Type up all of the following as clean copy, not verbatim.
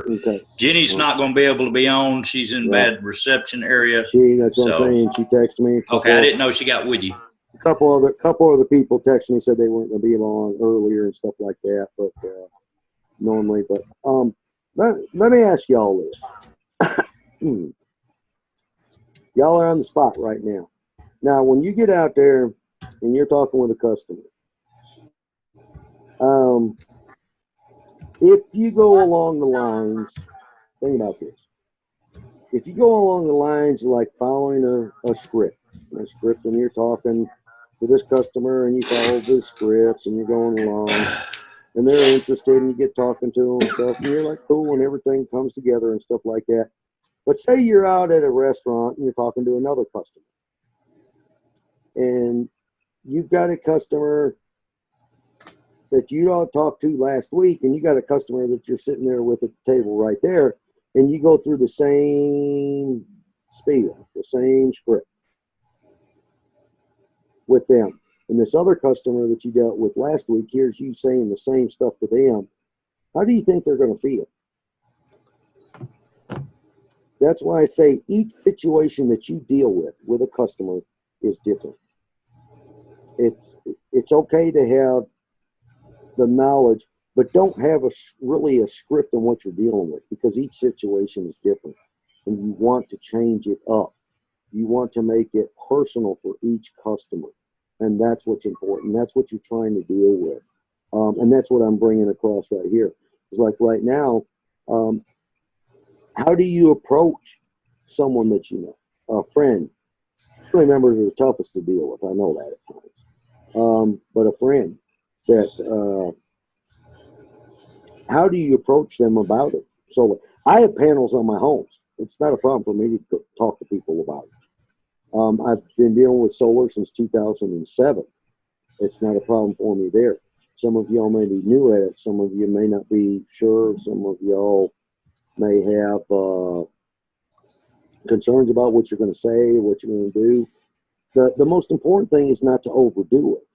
Okay. Jenny's not going to be able to be on. She's in bad reception area. That's what I'm saying. She texted me. Okay, I didn't know she got with you. A couple other people texted me, said they weren't going to be on earlier and stuff like that, but normally. But let me ask y'all this. Y'all are on the spot right now. Now, when you get out there and you're talking with a customer, if you go along the lines, think about this. If you go along the lines like following a script, and you're talking to this customer and you follow this script and you're going along and they're interested and you get talking to them and stuff and you're like cool and everything comes together and stuff like that. But say you're out at a restaurant and you're talking to another customer and you've got a customer that you don't talk to last week and you got a customer that you're sitting there with at the table right there and you go through the same spiel, the same script with them. And this other customer that you dealt with last week hears you saying the same stuff to them. How do you think they're going to feel? That's why I say each situation that you deal with a customer is different. It's okay to have the knowledge, but don't have really a script on what you're dealing with because each situation is different and you want to change it up. You want to make it personal for each customer. And that's what's important. That's what you're trying to deal with. And that's what I'm bringing across right here. It's like right now, how do you approach someone that you know, a friend? Family members are the toughest to deal with. I know that at times. But a friend that, how do you approach them about it? So I have panels on my homes. It's not a problem for me to talk to people about it. I've been dealing with solar since 2007. It's not a problem for me there. Some of y'all may be new at it. Some of you may not be sure. Some of y'all may have concerns about what you're going to say, what you're going to do. The most important thing is not to overdo it.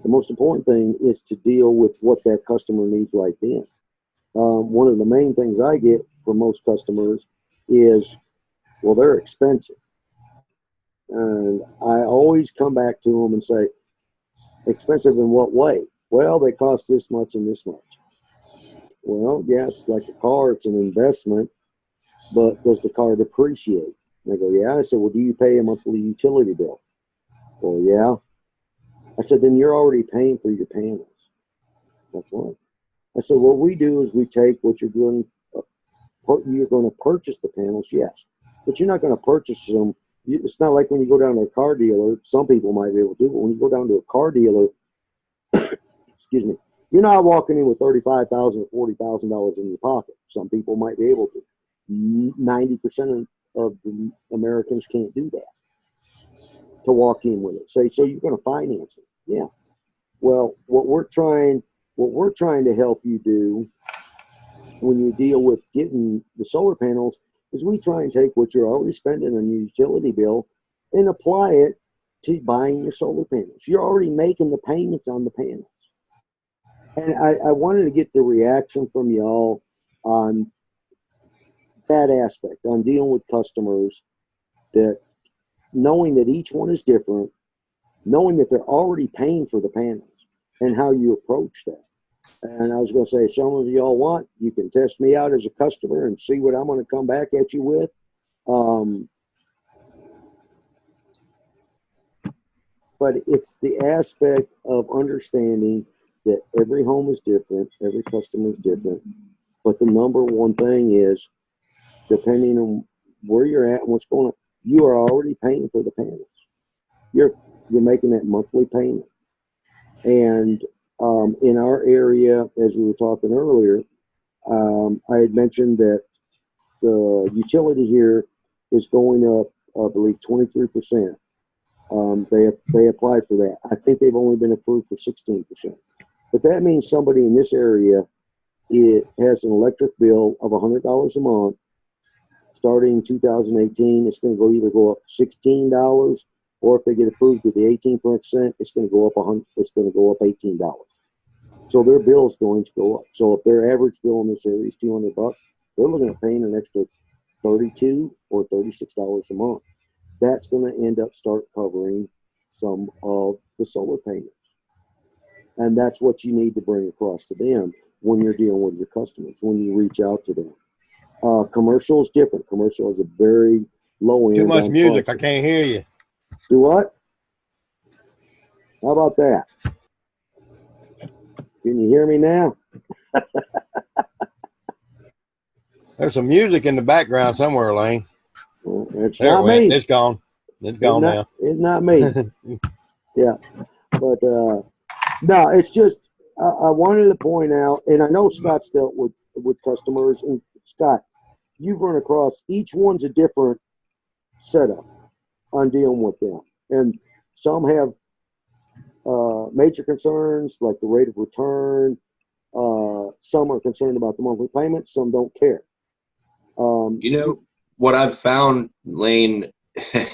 The most important thing is to deal with what that customer needs right then. One of the main things I get from most customers is, well, they're expensive. And I always come back to them and say, expensive in what way? Well, they cost this much and this much. Well, yeah, it's like a car, it's an investment, but does the car depreciate? And they go, yeah. I said, well, do you pay a monthly utility bill? Well, yeah. I said, then you're already paying for your panels. That's right. I said, what we do is we take what you're going to purchase the panels, yes, but you're not going to purchase them. It's not like when you go down to a car dealer. Some people might be able to do it. When you go down to a car dealer, excuse me, you're not walking in with $35,000 or $40,000 in your pocket. Some people might be able to. 90% of the Americans can't do that, to walk in with it. So you're going to finance it. Yeah. Well, what we're trying to help you do when you deal with getting the solar panels is we try and take what you're already spending on your utility bill and apply it to buying your solar panels. You're already making the payments on the panels. And I wanted to get the reaction from y'all on that aspect, on dealing with customers, that knowing that each one is different, knowing that they're already paying for the panels, and how you approach that. And I was going to say, if some of y'all want, you can test me out as a customer and see what I'm going to come back at you with. But it's the aspect of understanding that every home is different, every customer is different. But the number one thing is, depending on where you're at and what's going on, you are already paying for the panels. You're making that monthly payment. And in our area, as we were talking earlier, I had mentioned that the utility here is going up, I believe, 23%. They applied for that. I think they've only been approved for 16%. But that means somebody in this area, it has an electric bill of $100 a month. Starting in 2018, it's going to either go up $16, or if they get approved to the 18%, it's going to go up $18. So their bill's going to go up. So if their average bill in this area is $200, they're looking at paying an extra $32 or $36 a month. That's going to end up start covering some of the solar payments. And that's what you need to bring across to them when you're dealing with your customers, when you reach out to them. Commercial is different. Commercial is a very low end. Too much music. Pricing. I can't hear you. Do what? How about that? Can you hear me now? There's some music in the background somewhere, Lane. Well, it's not me. It's gone. It's gone now. It's not me. Yeah. But no, it's just I wanted to point out, and I know Scott's dealt with customers, and Scott, you've run across, each one's a different setup on dealing with them. And some have major concerns like the rate of return. Some are concerned about the monthly payments. Some don't care. You know, what I've found, Lane,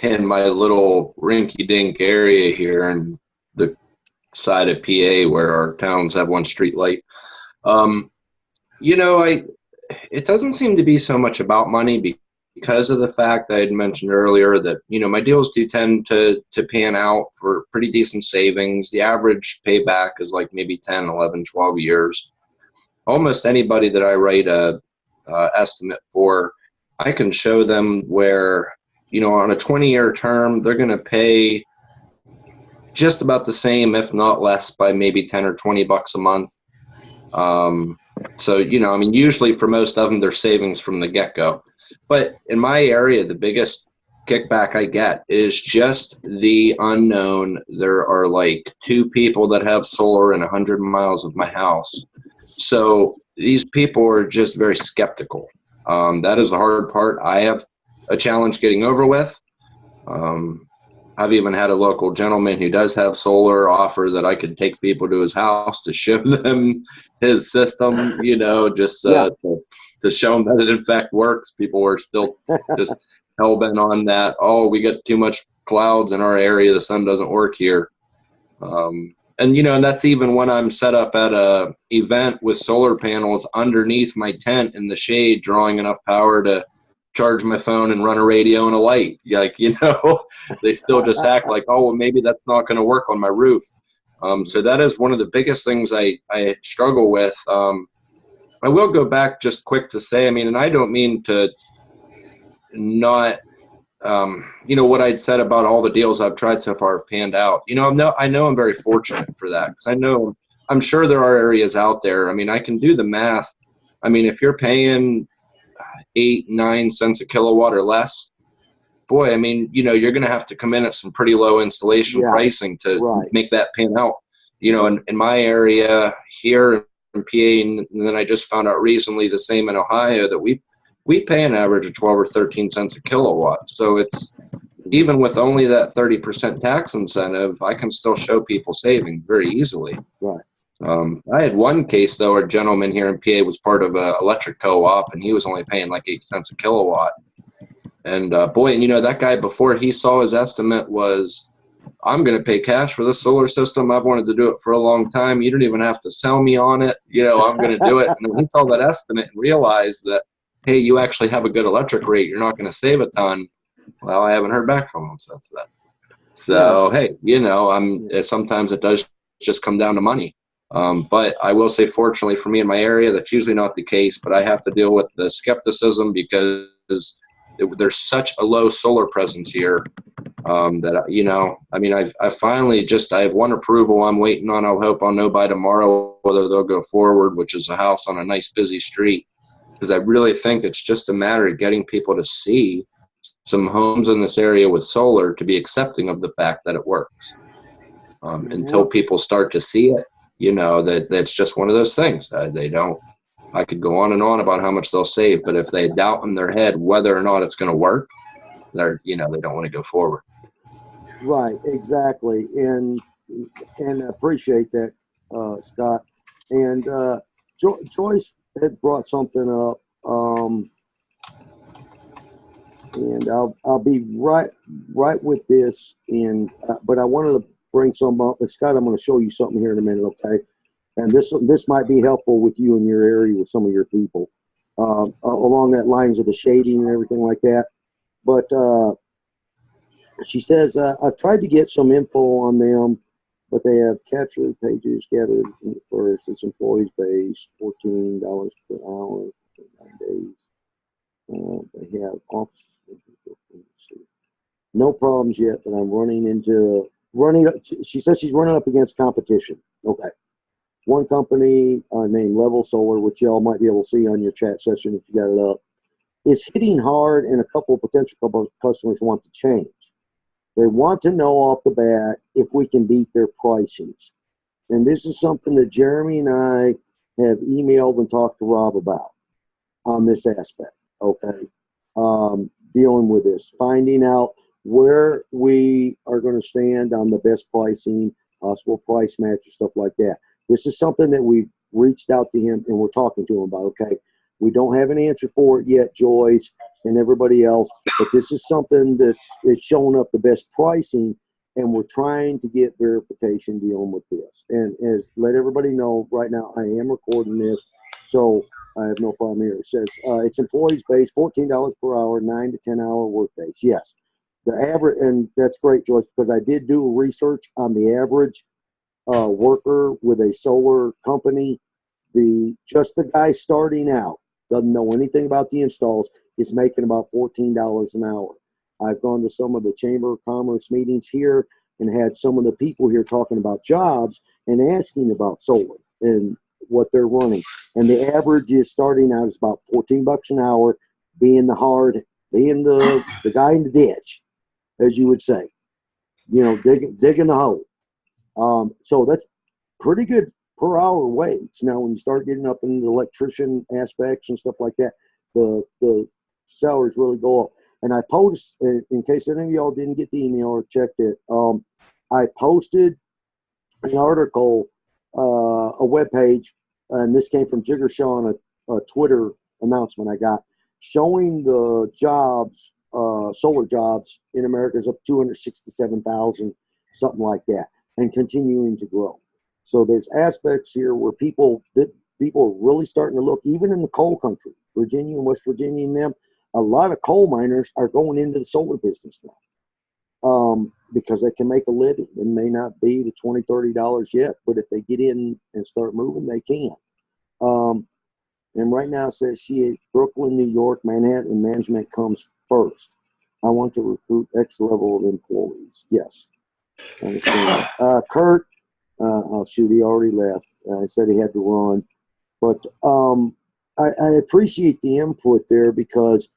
in my little rinky-dink area here in the side of PA where our towns have one street light, you know, it doesn't seem to be so much about money because of the fact I had mentioned earlier that, you know, my deals do tend to pan out for pretty decent savings. The average payback is like maybe 10, 11, 12 years. Almost anybody that I write a estimate for, I can show them where, you know, on a 20-year term, they're going to pay just about the same, if not less, by maybe 10 or 20 bucks a month. So, you know, I mean, usually for most of them, they're savings from the get-go. But in my area, the biggest kickback I get is just the unknown. There are like 2 people that have solar in 100 miles of my house. So these people are just very skeptical. That is the hard part. I have a challenge getting over with. I've even had a local gentleman who does have solar offer that I could take people to his house to show them his system, you know, just to show them that it in fact works. People were still just hell-bent on that. Oh, we got too much clouds in our area. The sun doesn't work here. And, you know, and that's even when I'm set up at a event with solar panels underneath my tent in the shade, drawing enough power to charge my phone and run a radio and a light. Like, you know, they still just act like, oh, well, maybe that's not going to work on my roof. So that is one of the biggest things I struggle with. I will go back just quick to say, I mean, and I don't mean to not, you know, what I'd said about all the deals I've tried so far have panned out. You know, I know I'm very fortunate for that, because I'm sure there are areas out there. I mean, I can do the math. I mean, if you're paying 8-9 cents a kilowatt or less, boy, I mean, you know, you're going to have to come in at some pretty low installation pricing to make that pan out. You know, in my area here in PA, and then I just found out recently the same in Ohio, that we pay an average of 12 or 13 cents a kilowatt. So it's, even with only that 30% tax incentive, I can still show people saving very easily. Right. I had one case, though, a gentleman here in PA was part of an electric co-op, and he was only paying like 8 cents a kilowatt. And boy, and you know, that guy, before he saw his estimate, was, I'm going to pay cash for this solar system. I've wanted to do it for a long time. You don't even have to sell me on it. You know, I'm going to do it. And when he saw that estimate and realized that, hey, you actually have a good electric rate, you're not going to save a ton. Well, I haven't heard back from him since then. So, hey, you know, sometimes it does just come down to money. But I will say, fortunately for me in my area, that's usually not the case, but I have to deal with the skepticism because there's such a low solar presence here, that, you know, I mean, I've finally I have one approval I'm waiting on. I'll hope I'll know by tomorrow whether they'll go forward, which is a house on a nice busy street, because I really think it's just a matter of getting people to see some homes in this area with solar to be accepting of the fact that it works. Until people start to see it, you know, that's just one of those things. They don't. I could go on and on about how much they'll save, but if they doubt in their head whether or not it's going to work, they don't want to go forward. Right, exactly, and I appreciate that, Scott. And Joyce had brought something up, and I'll be right with this. And but I wanted to bring some up. But Scott, I'm going to show you something here in a minute, okay? And this might be helpful with you in your area with some of your people, along that lines of the shading and everything like that. But she says, I've tried to get some info on them, but they have captured pages gathered first. It's employees based, $14 per hour, 9 days. They have office. No problems yet, but I'm she says she's running up against competition. Okay. One company named Level Solar, which y'all might be able to see on your chat session if you got it up, is hitting hard, and a couple of potential customers want to change. They want to know off the bat if we can beat their pricings. And this is something that Jeremy and I have emailed and talked to Rob about on this aspect, okay? Dealing with this, finding out where we are going to stand on the best pricing, possible price match, or stuff like that. This is something that we've reached out to him and we're talking to him about, okay? We don't have an answer for it yet, Joyce and everybody else, but this is something that is showing up the best pricing, and we're trying to get verification dealing with this. And as let everybody know right now, I am recording this, so I have no problem here. It says it's employees based, $14 per hour, 9 to 10 hour work days. Yes, the average, and that's great, Joyce, because I did do research on the average worker with a solar company. Just the guy starting out, doesn't know anything about the installs, is making about $14 an hour. I've gone to some of the Chamber of Commerce meetings here and had some of the people here talking about jobs and asking about solar and what they're running. And the average is starting out is about $14 an hour, being the guy in the ditch, as you would say, digging the hole. So that's pretty good per hour wage. Now, when you start getting up in the electrician aspects and stuff like that, the salaries really go up. And I post, in case any of y'all didn't get the email or checked it, I posted an article, a web page, and this came from Jigger Shaw on a Twitter announcement I got, showing the jobs, solar jobs in America is up 267,000, something like that, and continuing to grow. So there's aspects here where people are really starting to look, even in the coal country, Virginia and West Virginia and them, a lot of coal miners are going into the solar business now, because they can make a living. It may not be the $20, $30 yet, but if they get in and start moving, they can. And right now it says Brooklyn, New York, Manhattan, and management comes first. I want to recruit X level of employees. Yes. Kurt, oh shoot, he already left. I said he had to run. But I appreciate the input there, because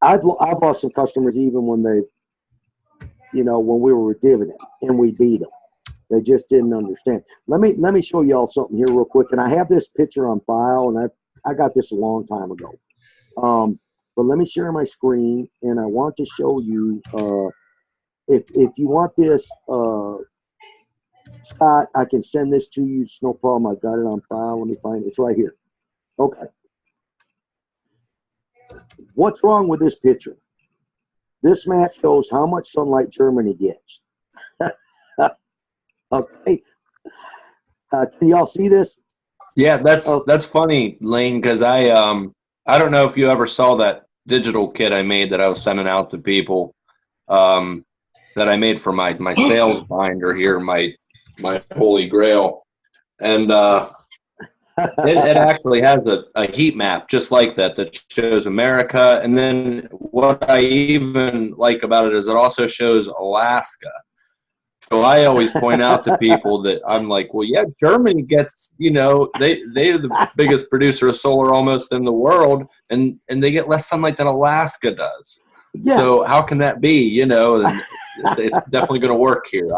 I've lost some customers even when when we were with dividend and we beat them. They just didn't understand. Let me show y'all something here real quick. And I have this picture on file, and I got this a long time ago. But let me share my screen, and I want to show you, if you want this, Scott, I can send this to you. It's no problem. I've got it on file. Let me find it. It's right here. Okay. What's wrong with this picture? This map shows how much sunlight Germany gets. Okay. Can y'all see this? Yeah, that's funny, Lane, because I don't know if you ever saw that digital kit I made that I was sending out to people, that I made for my sales binder here, my holy grail, and it actually has a heat map just like that shows America, and then what I even like about it is it also shows Alaska. So I always point out to people that I'm like, well, yeah, Germany gets, they're the biggest producer of solar almost in the world, and they get less sunlight than Alaska does. Yes. So how can that be? It's definitely going to work here.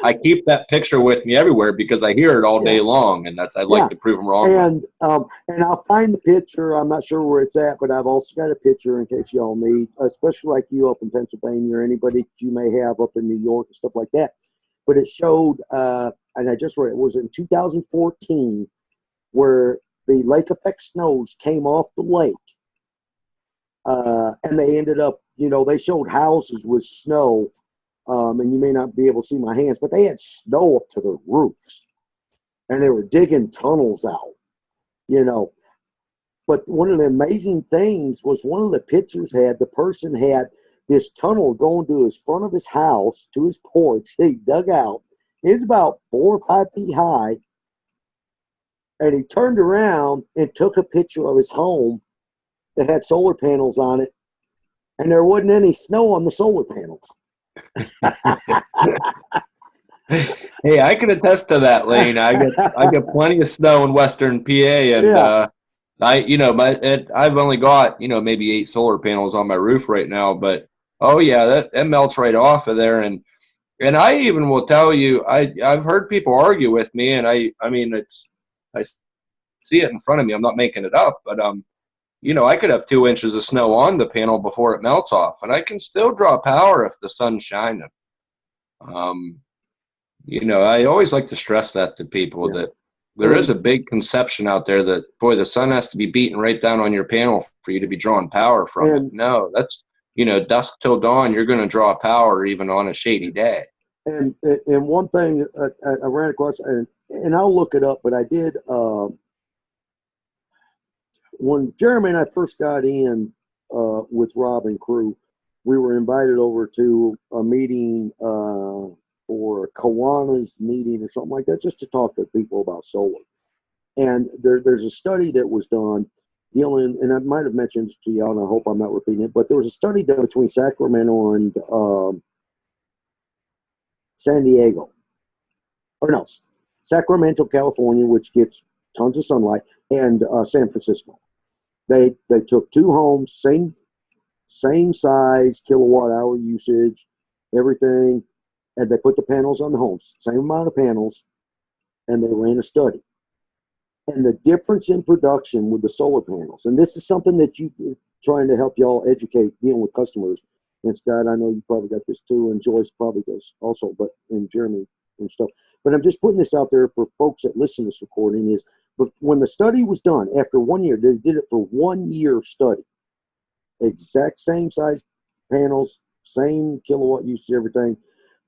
I keep that picture with me everywhere because I hear it all day long, and I'd like to prove them wrong. And I'll find the picture. I'm not sure where it's at, but I've also got a picture in case y'all need, especially like you up in Pennsylvania or anybody that you may have up in New York and stuff like that. But it showed, and I just read it was in 2014, where the lake effect snows came off the lake, and they ended up, they showed houses with snow. And you may not be able to see my hands, but they had snow up to the roofs. and they were digging tunnels out, you know. But one of the amazing things was one of the pictures the person had this tunnel going to his front of his house, to his porch. He dug out. It was about 4 or 5 feet high. And he turned around and took a picture of his home that had solar panels on it. And there wasn't any snow on the solar panels. Hey, I can attest to that, Lane. I get plenty of snow in Western PA, and Yeah. I've only got maybe 8 solar panels on my roof right now, but oh yeah, that melts right off of there, and I even will tell you, I've heard people argue with me, and I mean I see it in front of me. I'm not making it up, but I could have 2 inches of snow on the panel before it melts off, and I can still draw power if the sun's shining. I always like to stress that to people, that there is a big conception out there that, boy, the sun has to be beating right down on your panel for you to be drawing power from it. No, that's, dusk till dawn, you're going to draw power even on a shady day. And one thing I ran across, and I'll look it up, but I did, when Jeremy and I first got in with Rob and crew, we were invited over to a meeting or Kiwanis meeting or something like that, just to talk to people about solar. And there's a study that was done dealing, and I might have mentioned it to y'all, and I hope I'm not repeating it, but there was a study done between Sacramento and San Diego. Or no, Sacramento, California, which gets tons of sunlight, and San Francisco. They took 2 homes, same size, kilowatt hour usage, everything, and they put the panels on the homes, same amount of panels, and they ran a study. And the difference in production with the solar panels, and this is something that you're trying to help y'all educate dealing with customers. And Scott, I know you probably got this too, and Joyce probably does also, and Jeremy and stuff. But I'm just putting this out there for folks that listen to this recording is, but when the study was done, after 1 year, they did it for 1 year study. Exact same size panels, same kilowatt usage, everything.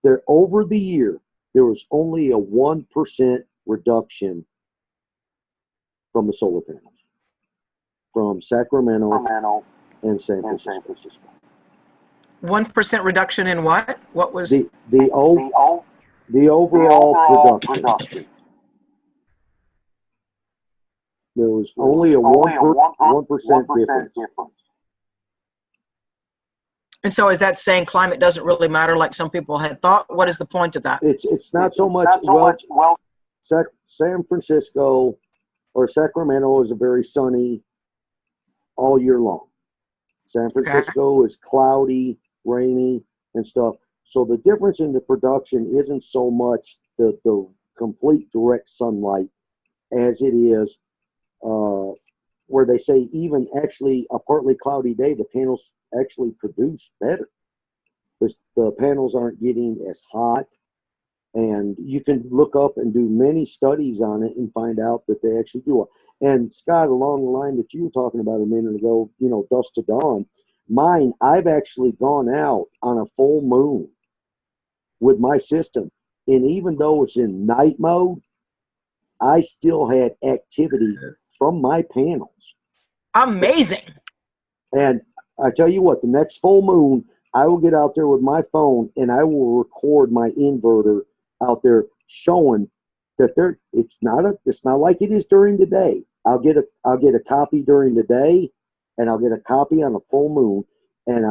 There, over the year, there was only a 1% reduction from the solar panels from Sacramento and San Francisco. 1% reduction in what? What was the overall production? There was only a 1% difference. And so is that saying climate doesn't really matter like some people had thought? What is the point of that? It's not so much. San Francisco or Sacramento is a very sunny all year long. San Francisco is cloudy, rainy, and stuff. So the difference in the production isn't so much the complete direct sunlight as it is where they say even actually a partly cloudy day, the panels actually produce better because the panels aren't getting as hot. And you can look up and do many studies on it and find out that they actually do it. And Scott, along the line that you were talking about a minute ago, dusk to dawn, mine, I've actually gone out on a full moon with my system. And even though it's in night mode, I still had activity from my panels. Amazing. And I tell you what, the next full moon, I will get out there with my phone and I will record my inverter out there showing that it's not like it is during the day. I'll get a copy during the day and I'll get a copy on a full moon and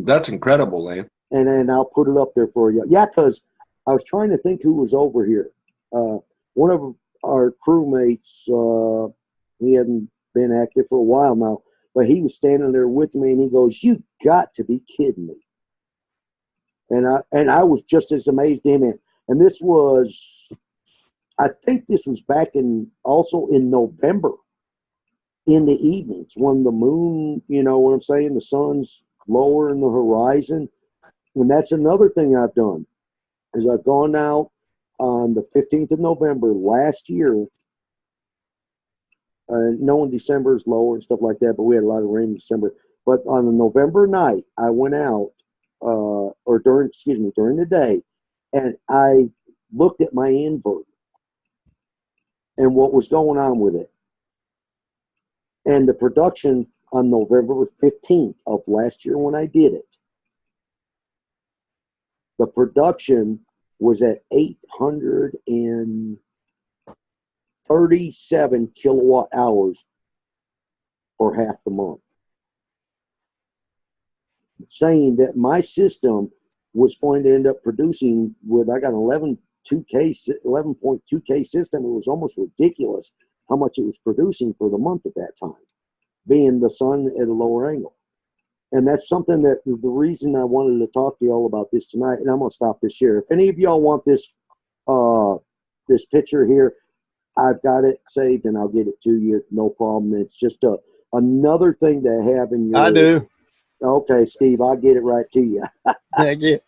that's incredible, Lane. And then I'll put it up there for you. Yeah, because I was trying to think who was over here. One of our crewmates, he hadn't been active for a while now, but he was standing there with me and he goes, "You got to be kidding me." And I was just as amazed at him. And this was, I think this was back also in November in the evenings when the moon, you know what I'm saying, the sun's lower in the horizon. And that's another thing I've done is I've gone out on the 15th of November last year. Knowing December is lower and stuff like that, but we had a lot of rain in December. But on the November night, I went out, during the day, and I looked at my inverter. and what was going on with it. And the production on November 15th of last year when I did it, the production was at 837 kilowatt hours for half the month. Saying that my system was going to end up producing with, I got an 11.2K system. It was almost ridiculous how much it was producing for the month at that time, being the sun at a lower angle. And that's something that is the reason I wanted to talk to y'all about this tonight. And I'm going to stop this here. If any of y'all want this, this picture here, I've got it saved and I'll get it to you. No problem. It's just another thing to have in your. I do. Okay, Steve, I'll get it right to you. Thank you.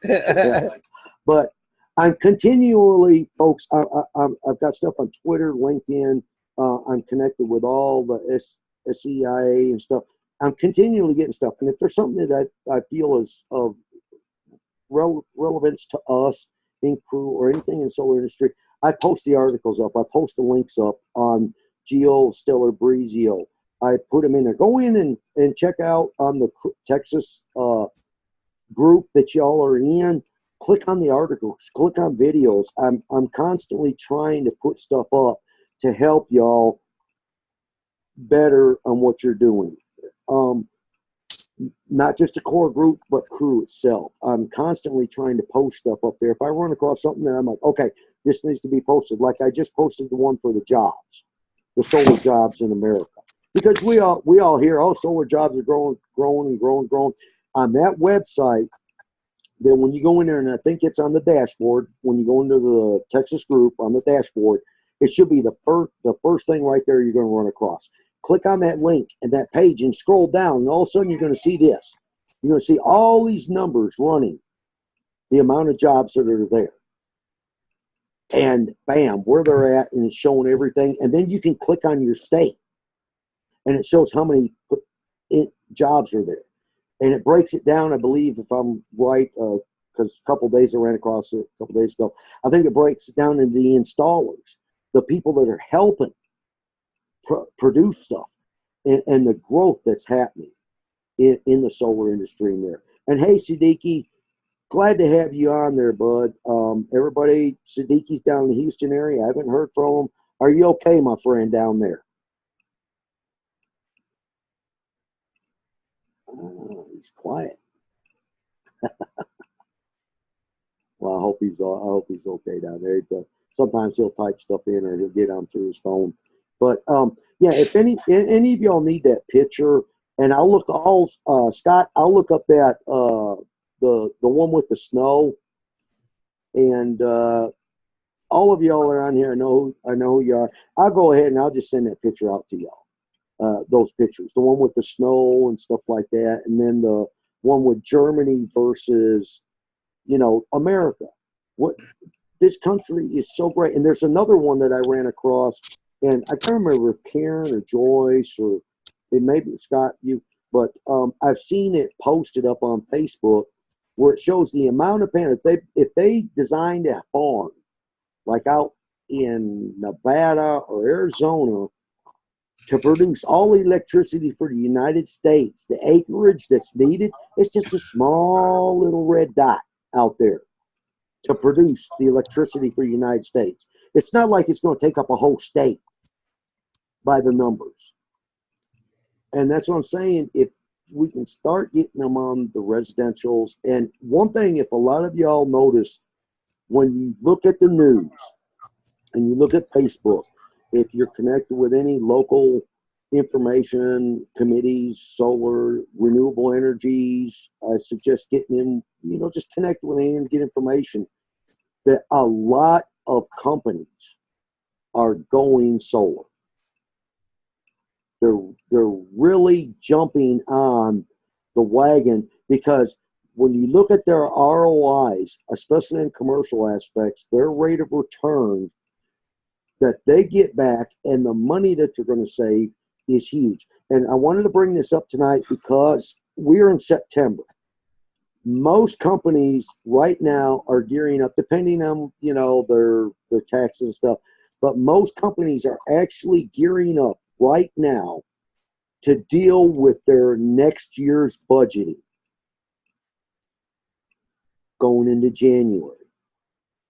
But I'm continually, folks, I've got stuff on Twitter, LinkedIn. I'm connected with all the SEIA and stuff. I'm continually getting stuff. And if there's something that I feel is of relevance to us in crew or anything in solar industry, I post the articles up. I post the links up on Geostellar Breezio. I put them in there. Go in and check out on the Texas group that y'all are in. Click on the articles. Click on videos. I'm constantly trying to put stuff up to help y'all better on what you're doing. Not just a core group, but crew itself. I'm constantly trying to post stuff up there. If I run across something that I'm like, okay, this needs to be posted. Like I just posted the one for the jobs, the solar jobs in America. Because we all hear, oh, solar jobs are growing and growing. On that website, then when you go in there, and I think it's on the dashboard, when you go into the Texas group on the dashboard, it should be the first thing right there you're going to run across. Click on that link and that page and scroll down, and all of a sudden you're going to see this. You're going to see all these numbers running, the amount of jobs that are there. And bam, where they're at, and it's showing everything. And then you can click on your state, and it shows how many jobs are there. And it breaks it down, I believe, if I'm right, because a couple of days I ran across it a couple of days ago. I think it breaks it down into the installers, the people that are helping produce stuff, and the growth that's happening in the solar industry in there. And hey, Siddiqui, glad to have you on there, bud. Everybody, Siddiqui's down in the Houston area. I haven't heard from him. Are you okay, my friend, down there? He's quiet. Well, I hope he's okay down there. But sometimes he'll type stuff in, or he'll get on through his phone. But yeah, if any of y'all need that picture, and Scott, I'll look up that the one with the snow, and all of y'all are on here. I know who you are. I'll go ahead and I'll just send that picture out to y'all. Those pictures, the one with the snow and stuff like that, and then the one with Germany versus, America. What this country is so great. And there's another one that I ran across, and I can't remember if Karen or Joyce or it may be Scott, but I've seen it posted up on Facebook where it shows the amount of panels. If they designed a farm like out in Nevada or Arizona to produce all the electricity for the United States, the acreage that's needed, it's just a small little red dot out there to produce the electricity for the United States. It's not like it's going to take up a whole state by the numbers. And that's what I'm saying. If we can start getting them on the residentials. And one thing, if a lot of y'all notice, when you look at the news and you look at Facebook, if you're connected with any local information committees, solar, renewable energies, I suggest getting in, just connect with them and get information. That a lot of companies are going solar. They're really jumping on the wagon, because when you look at their ROIs, especially in commercial aspects, their rate of return that they get back and the money that they're going to save is huge. And I wanted to bring this up tonight because we're in September. Most companies right now are gearing up, depending on their taxes and stuff. but most companies are actually gearing up right now to deal with their next year's budgeting going into January.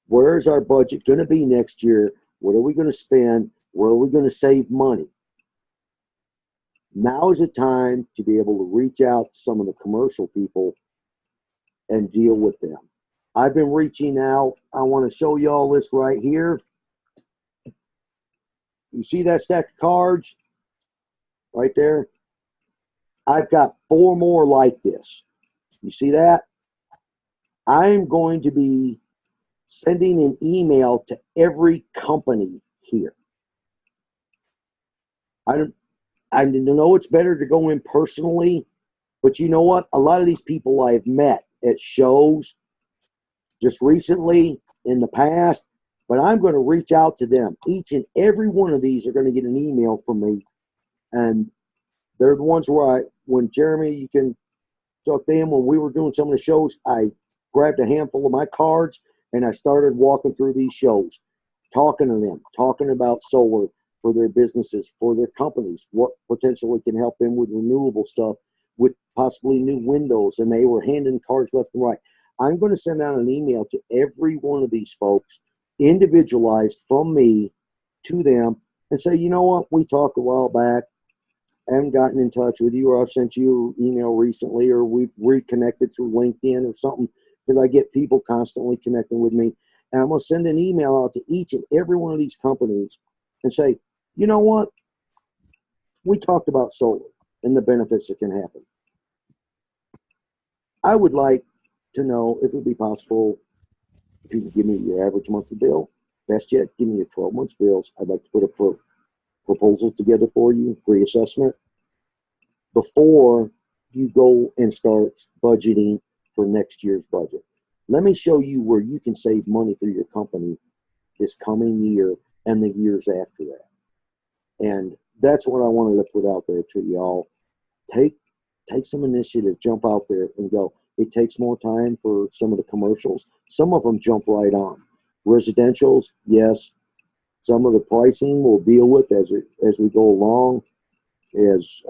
Where's our budget going to be next year? What are we going to spend? Where are we going to save money? Now is the time to be able to reach out to some of the commercial people and deal with them. I've been reaching out. I want to show y'all this right here. You see that stack of cards right there? I've got 4 more like this. You see that? I'm going to be sending an email to every company here. I know it's better to go in personally, but you know what? A lot of these people I've met at shows just recently in the past, but I'm going to reach out to them. Each and every one of these are going to get an email from me, and they're the ones where when Jeremy, you can talk to him, when we were doing some of the shows, I grabbed a handful of my cards and I started walking through these shows, talking to them, talking about solar for their businesses, for their companies, what potentially can help them with renewable stuff, with possibly new windows, and they were handing cards left and right. I'm going to send out an email to every one of these folks, individualized from me to them, and say, you know what, we talked a while back, I haven't gotten in touch with you, or I've sent you an email recently, or we've reconnected through LinkedIn or something, because I get people constantly connecting with me. And I'm going to send an email out to each and every one of these companies and say, you know what? We talked about solar and the benefits that can happen. I would like to know if it would be possible if you could give me your average monthly bill. Best yet, give me your 12 months bills. I'd like to put a proposal together for you, free assessment, before you go and start budgeting for next year's budget. Let me show you where you can save money for your company this coming year and the years after that. And that's what I wanted to put out there to y'all. Take some initiative, jump out there and go. It takes more time for some of the commercials. Some of them jump right on. Residentials, yes. Some of the pricing we'll deal with as we go along. As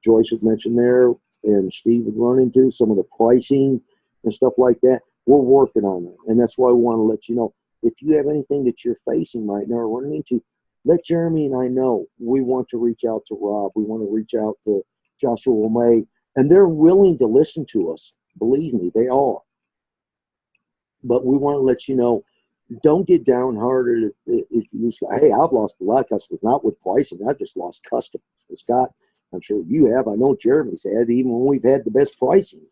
Joyce has mentioned there, and Steve would run into some of the pricing and stuff like that. We're working on it, and that's why we want to let you know. If you have anything that you're facing right now or running into, let Jeremy and I know. We want to reach out to Rob. We want to reach out to Joshua May, and they're willing to listen to us. Believe me, they are. But we want to let you know, don't get downhearted if you say, hey, I've lost a lot of customers, not with pricing. I've just lost customers. And Scott, I'm sure you have. I know Jeremy's had, even when we've had the best pricing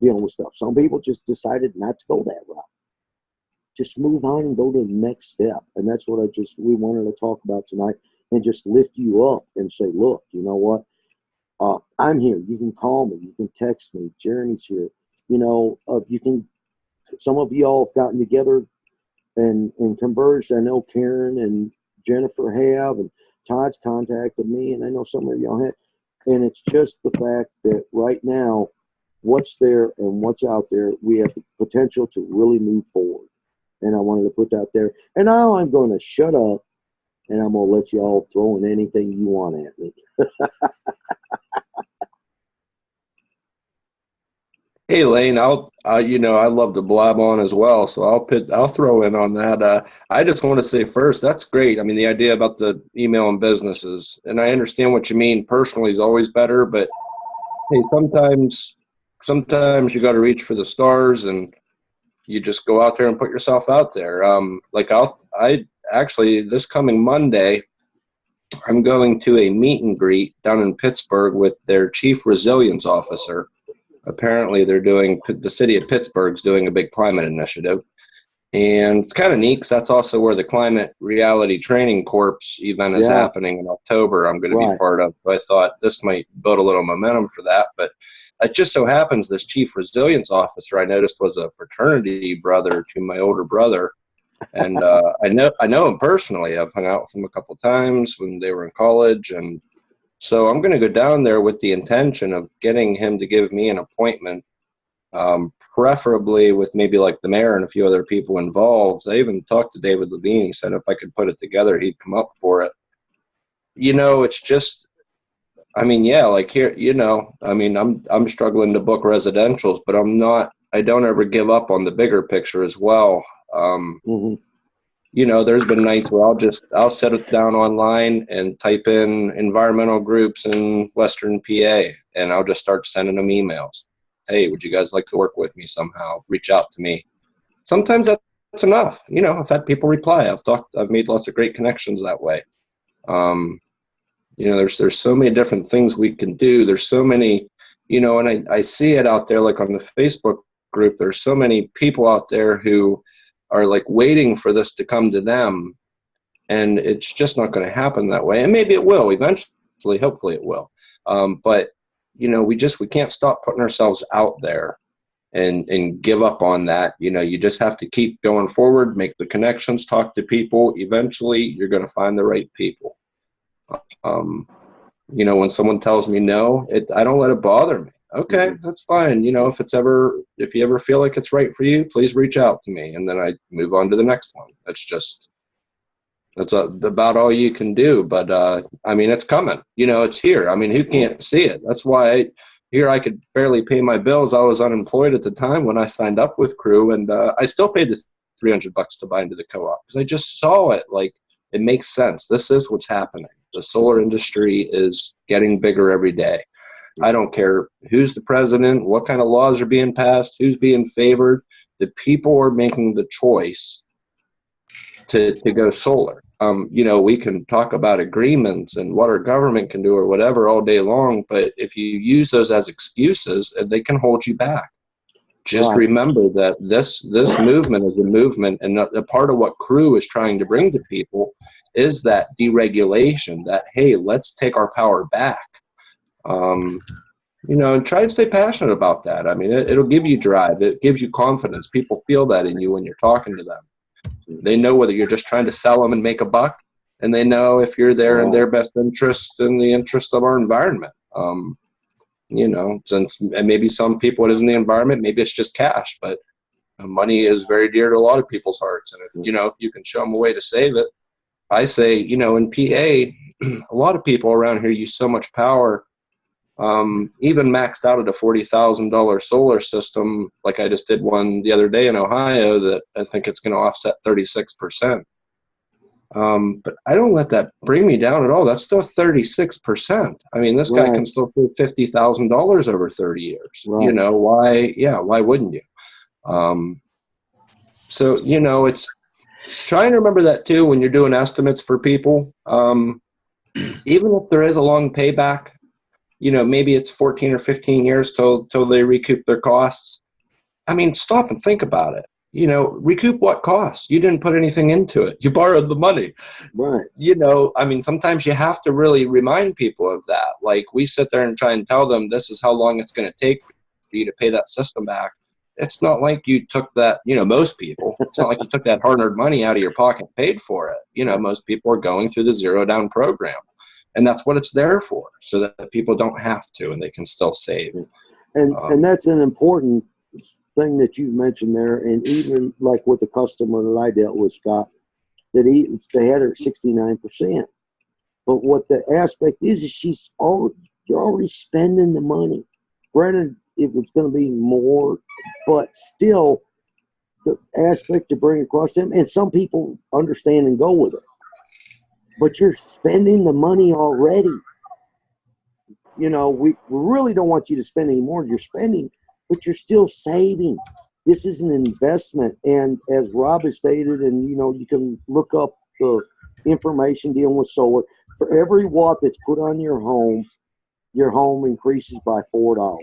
dealing with stuff. Some people just decided not to go that route. Just move on and go to the next step. And that's what we wanted to talk about tonight, and just lift you up and say, look, you know what? I'm here. You can call me. You can text me. Jeremy's here. You know, some of y'all have gotten together and converged. I know Karen and Jennifer have, and Todd's contacted me, and I know some of y'all have. And it's just the fact that right now, what's there and what's out there, we have the potential to really move forward. And I wanted to put that there. And now I'm going to shut up, and I'm going to let you all throw in anything you want at me. Hey Lane, I love to blab on as well, so I'll throw in on that. I just want to say first, that's great. I mean, the idea about the email and businesses, and I understand what you mean. Personally is always better, but hey, sometimes you got to reach for the stars, and you just go out there and put yourself out there. I actually, this coming Monday, I'm going to a meet and greet down in Pittsburgh with their chief resilience officer. Apparently the city of Pittsburgh's doing a big climate initiative. And it's kind of neat because that's also where the Climate Reality Training Corps event is happening in October. I'm going to be part of. I thought this might build a little momentum for that. But it just so happens this chief resilience officer I noticed was a fraternity brother to my older brother. And I know him personally. I've hung out with him a couple times when they were in college. And so I'm going to go down there with the intention of getting him to give me an appointment preferably with maybe like the mayor and a few other people involved. I even talked to David Levine. He said if I could put it together, he'd come up for it. It's just, I mean, yeah, like here, I mean, I'm struggling to book residentials, but I don't ever give up on the bigger picture as well. There's been nights where I'll set it down online and type in environmental groups in Western PA, and I'll just start sending them emails. Hey, would you guys like to work with me somehow? Reach out to me. Sometimes that's enough. I've had people reply. I've made lots of great connections that way. There's so many different things we can do. There's so many, and I see it out there, like on the Facebook group, there's so many people out there who are like waiting for this to come to them, and it's just not going to happen that way. And maybe it will eventually, hopefully it will. But we can't stop putting ourselves out there and give up on that. You just have to keep going forward, make the connections, talk to people. Eventually you're going to find the right people. When someone tells me no, I don't let it bother me. Okay, that's fine. If you ever feel like it's right for you, please reach out to me. And then I move on to the next one. That's about all you can do. But, I mean, it's coming, it's here. I mean, who can't see it? That's why I could barely pay my bills. I was unemployed at the time when I signed up with Crew, and I still paid the $300 to buy into the co-op because I just saw it. Like, it makes sense. This is what's happening. The solar industry is getting bigger every day. I don't care who's the president, what kind of laws are being passed, who's being favored. The people are making the choice to go solar. We can talk about agreements and what our government can do or whatever all day long, but if you use those as excuses, they can hold you back. Just remember that this movement is a movement, and a part of what Crew is trying to bring to people is that deregulation, that, hey, let's take our power back. And try and stay passionate about that. I mean, it'll give you drive. It gives you confidence. People feel that in you when you're talking to them. They know whether you're just trying to sell them and make a buck, and they know if you're there in their best interest and the interest of our environment. Since and maybe some people it isn't the environment, maybe it's just cash, but money is very dear to a lot of people's hearts. And if you can show them a way to save it, I say, in PA, a lot of people around here use so much power. Even maxed out at a $40,000 solar system, like I just did one the other day in Ohio, that I think it's going to offset 36%. But I don't let that bring me down at all. That's still 36%. I mean, this guy can still pay $50,000 over 30 years. Right. Why wouldn't you? So, it's trying to remember that too when you're doing estimates for people. Even if there is a long payback, maybe it's 14 or 15 years till they recoup their costs. I mean, stop and think about it. Recoup what costs? You didn't put anything into it. You borrowed the money. Right. I mean, sometimes you have to really remind people of that. Like, we sit there and try and tell them this is how long it's going to take for you to pay that system back. It's not like you took that, most people, it's not like you took that hard-earned money out of your pocket and paid for it. Most people are going through the zero down program. And that's what it's there for, so that people don't have to and they can still save. And that's an important thing that you've mentioned there. And even like with the customer that I dealt with, Scott, that they had her at 69%. But what the aspect is you're already spending the money. Granted, it was going to be more, but still the aspect to bring across them, and some people understand and go with it. But you're spending the money already. We really don't want you to spend any more. You're spending, but you're still saving. This is an investment. And as Rob has stated, and you can look up the information dealing with solar. For every watt that's put on your home increases by $4.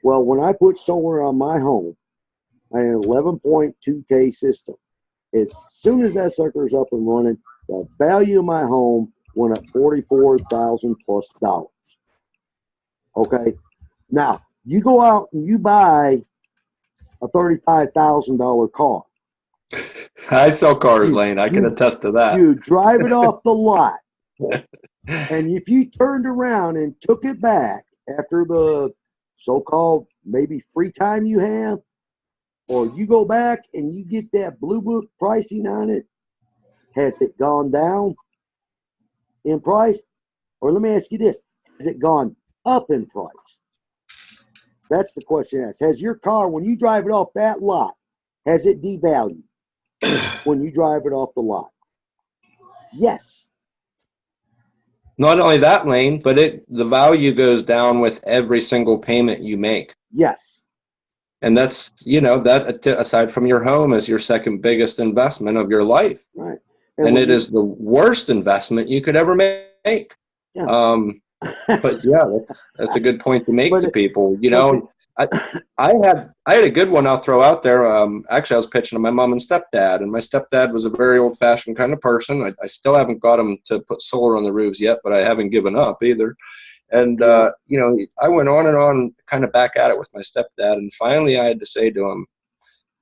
Well, when I put solar on my home, I had an 11.2K system. As soon as that sucker's up and running, the value of my home went up $44,000 plus. Okay, now you go out and you buy a $35,000 car. I sell cars, Lane. I can attest to that. You drive it off the lot, and if you turned around and took it back after the so-called maybe free time you have, or you go back and you get that blue book pricing on it, has it gone down in price? Or let me ask you this, has it gone up in price? That's the question asked. Has your car, when you drive it off that lot, has it devalued when you drive it off the lot? Yes. Not only that, Lane, but the value goes down with every single payment you make. Yes. And that's, that aside from your home is your second biggest investment of your life. Right. And it is the worst investment you could ever make. Yeah. But yeah, that's a good point to make to people. Okay. I had a good one I'll throw out there. Actually, I was pitching to my mom and stepdad, and my stepdad was a very old-fashioned kind of person. I still haven't got him to put solar on the roofs yet, but I haven't given up either. And I went on and on, kind of back at it with my stepdad, and finally I had to say to him,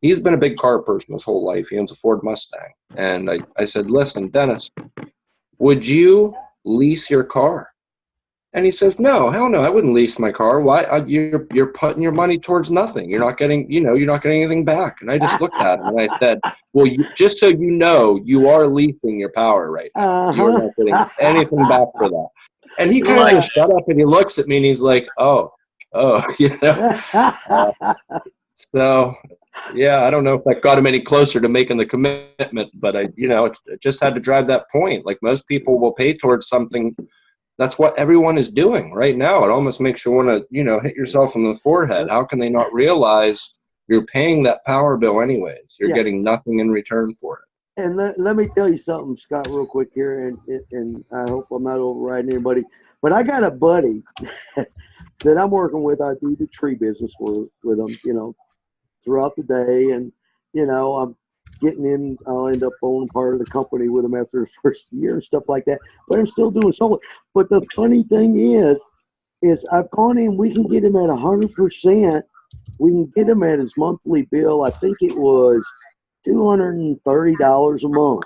he's been a big car person his whole life. He owns a Ford Mustang, and I said, listen, Dennis, would you lease your car? And he says, no, hell no, I wouldn't lease my car. Why? You're putting your money towards nothing. You're not getting anything back. And I just looked at him and I said, well, just so you know, you are leasing your power right now. You're not getting anything back for that. And he kind of just shut up and he looks at me and he's like, oh, so yeah, I don't know if that got him any closer to making the commitment, but I just had to drive that point. Like most people will pay towards something. That's what everyone is doing right now. It almost makes you want to, hit yourself on the forehead. How can they not realize you're paying that power bill anyways? You're getting nothing in return for it. And let me tell you something, Scott, real quick here, and I hope I'm not overriding anybody, but I got a buddy that I'm working with. I do the tree business with them, throughout the day, and, I'm getting in, I'll end up owning part of the company with them after the first year and stuff like that, but I'm still doing solar. But the funny thing is I've gone in, we can get him at 100%. We can get him at his monthly bill. I think it was $230 a month.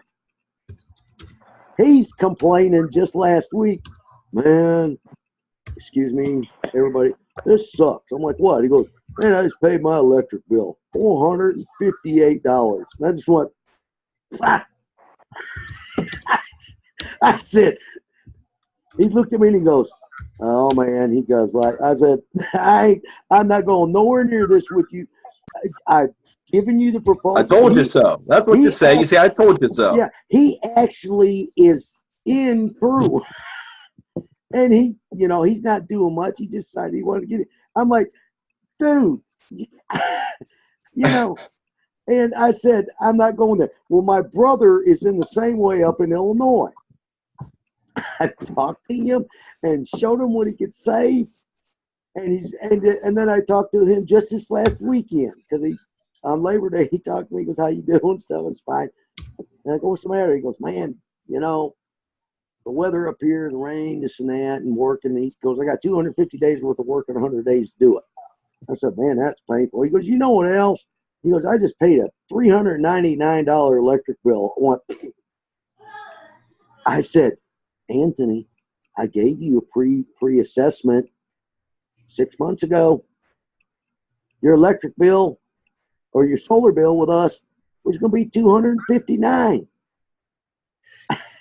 He's complaining just last week, man, excuse me, everybody, this sucks. I'm like, what? He goes, man, I just paid my electric bill, $458. And I just went, ah. I said, he looked at me and he goes, oh man, he goes like, I said, I'm not going nowhere near this with you. I've given you the proposal. I told you so. That's what you say. You say, I told you so. Yeah, he actually is in through. And he, he's not doing much. He just decided he wanted to get it. I'm like, dude, and I said, I'm not going there. Well, my brother is in the same way up in Illinois. I talked to him and showed him what he could save. And then I talked to him just this last weekend because on Labor Day, he talked to me, he goes, how you doing? Stuff is fine. And I go, what's the matter? He goes, man, the weather up here, the rain, this and that, and work. And he goes, I got 250 days worth of work and 100 days to do it. I said, man, that's painful. He goes, you know what else? He goes, I just paid a $399 electric bill. I said, Anthony, I gave you a pre-assessment 6 months ago. Your electric bill or your solar bill with us was going to be $259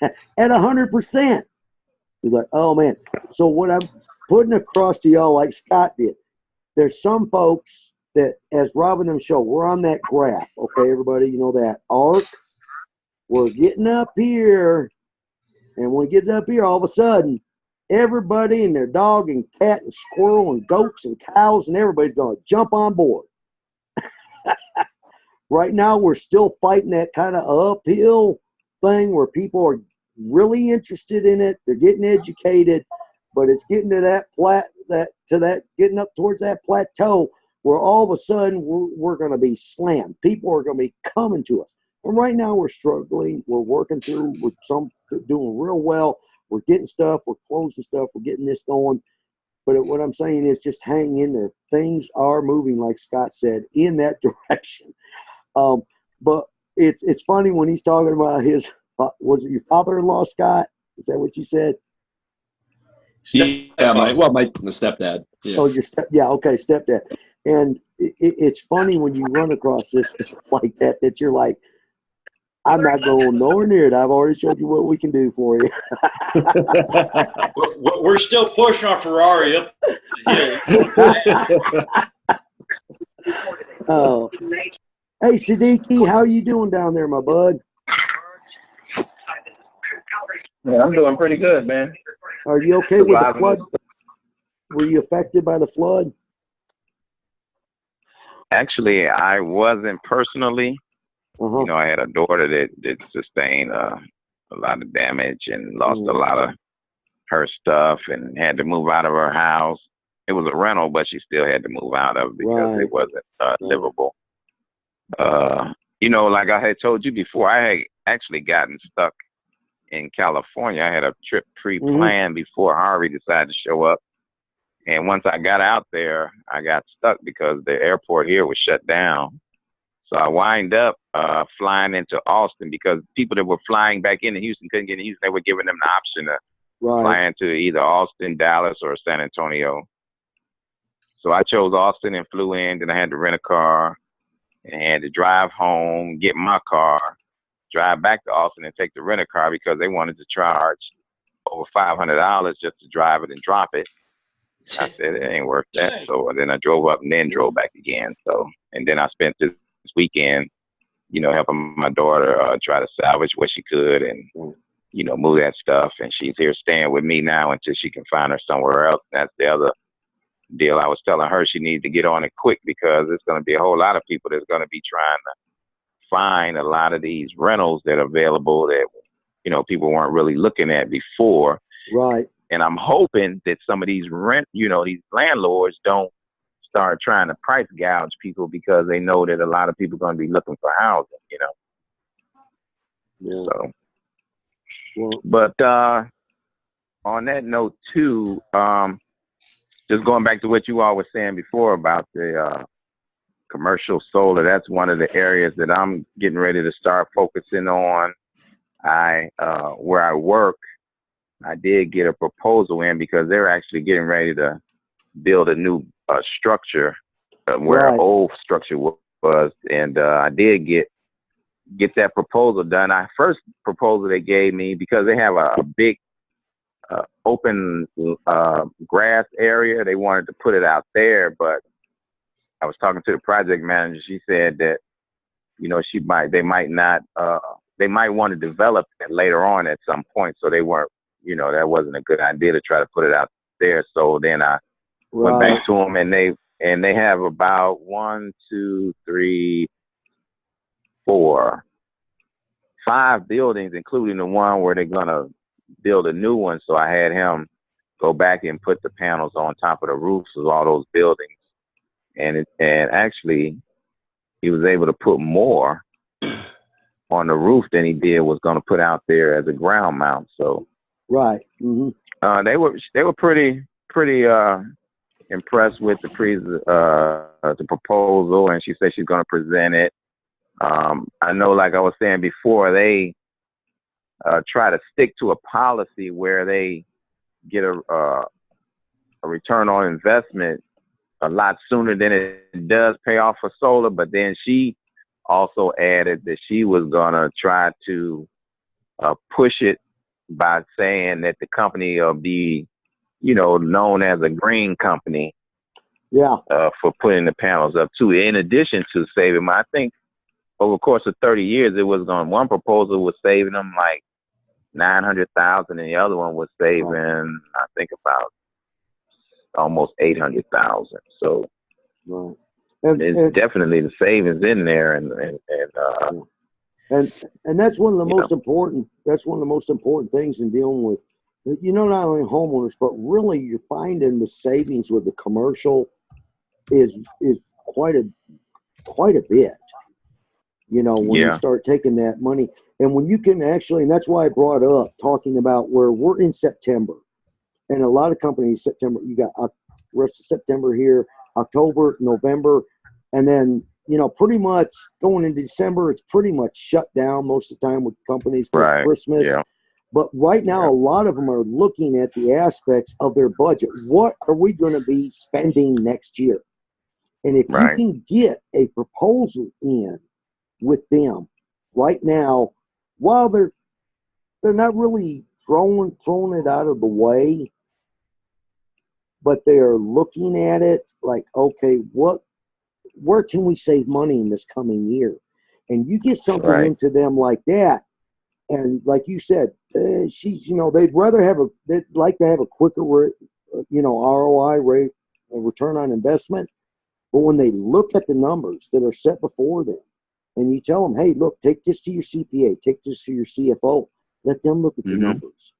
at 100%. He's like, oh man. So what I'm putting across to y'all, like Scott did, there's some folks that, as Rob and them show, we're on that graph. Okay, everybody, that arc. We're getting up here, and when it gets up here, all of a sudden, everybody and their dog and cat and squirrel and goats and cows and everybody's going to jump on board. Right now, we're still fighting that kind of uphill thing where people are really interested in it. They're getting educated, but it's getting to getting up towards that plateau where all of a sudden we're going to be slammed. People are going to be coming to us. And right now we're struggling. We're working through. We're doing real well. We're getting stuff. We're closing stuff. We're getting this going. But what I'm saying is just hang in there. Things are moving, like Scott said, in that direction. But it's funny when he's talking about was it your father-in-law, Scott? Is that what you said? Yeah, my stepdad. Yeah. Oh, your stepdad. And it's funny when you run across this stuff like that you're like, I'm not going nowhere near it. I've already showed you what we can do for you. We're still pushing our Ferrari up the hill. Oh, hey, Siddiqui, how are you doing down there, my bud? Yeah, I'm doing pretty good, man. Are you okay with the flood? Were you affected by the flood? Actually, I wasn't personally. Uh-huh. You know, I had a daughter that sustained a lot of damage and lost a lot of her stuff and had to move out of her house. It was a rental, but she still had to move out of it because it wasn't livable. You know, like I had told you before, I had actually gotten stuck in California. I had a trip pre-planned before Harvey decided to show up. And once I got out there, I got stuck because the airport here was shut down. So I wind up flying into Austin because people that were flying back into Houston couldn't get in Houston. They were giving them the option to fly into either Austin, Dallas, or San Antonio. So I chose Austin and flew in. Then I had to rent a car and had to drive home, get my car, drive back to Austin and take the rent a car because they wanted to charge over $500 just to drive it and drop it. I said, it ain't worth that. So then I drove up and then drove back again. So, and then I spent this weekend, you know, helping my daughter try to salvage what she could and, you know, move that stuff. And she's here staying with me now until she can find her somewhere else. That's the other deal. I was telling her she needs to get on it quick because there's going to be a whole lot of people that's going to be trying to find a lot of these rentals that are available that, you know, people weren't really looking at before. Right. And I'm hoping that some of these these landlords don't start trying to price gouge people because they know that a lot of people are going to be looking for housing, you know. Yeah. So, but on that note too, just going back to what you all were saying before about the commercial solar, that's one of the areas that I'm getting ready to start focusing on. Where I work, I did get a proposal in because they're actually getting ready to build a new structure where an old structure was, and I did get that proposal done. First proposal they gave me because they have a big open grass area. They wanted to put it out there, but I was talking to the project manager. She said that, you know, they might want to develop it later on at some point, so they weren't. You know, that wasn't a good idea to try to put it out there. So then I went back to them, and they have about 5 buildings, including the one where they're gonna build a new one. So I had him go back and put the panels on top of the roofs of all those buildings, and actually he was able to put more on the roof than he was going to put out there as a ground mount. So. Right. Mm-hmm. They were pretty impressed with the proposal, and she said she's going to present it. I know, like I was saying before, they try to stick to a policy where they get a return on investment a lot sooner than it does pay off for solar. But then she also added that she was going to try to push it by saying that the company will be, you know, known as a green company. Yeah. For putting the panels up too. In addition to saving them, I think over the course of 30 years, one proposal was saving them like $900,000, and the other one was saving, I think, about almost $800,000. So it's definitely the savings in there, and that's one of the most important. That's one of the most important things in dealing with, you know, not only homeowners, but really you're finding the savings with the commercial is quite a bit. You know, when you start taking that money, and when you can actually, and that's why I brought up talking about where we're in September, and a lot of companies September. You got rest of September here, October, November, and then, you know, pretty much going into December, it's pretty much shut down most of the time with companies because Christmas. Yeah. But right now, a lot of them are looking at the aspects of their budget. What are we going to be spending next year? And if you Right. can get a proposal in with them right now, while they're not really throwing it out of the way, but they are looking at it like, okay, where can we save money in this coming year? And you get something Right. into them like that, and like you said, she's, they'd like to have a quicker, ROI rate, return on investment. But when they look at the numbers that are set before them, and you tell them, hey, look, take this to your CPA, take this to your CFO, let them look at the Mhm. numbers.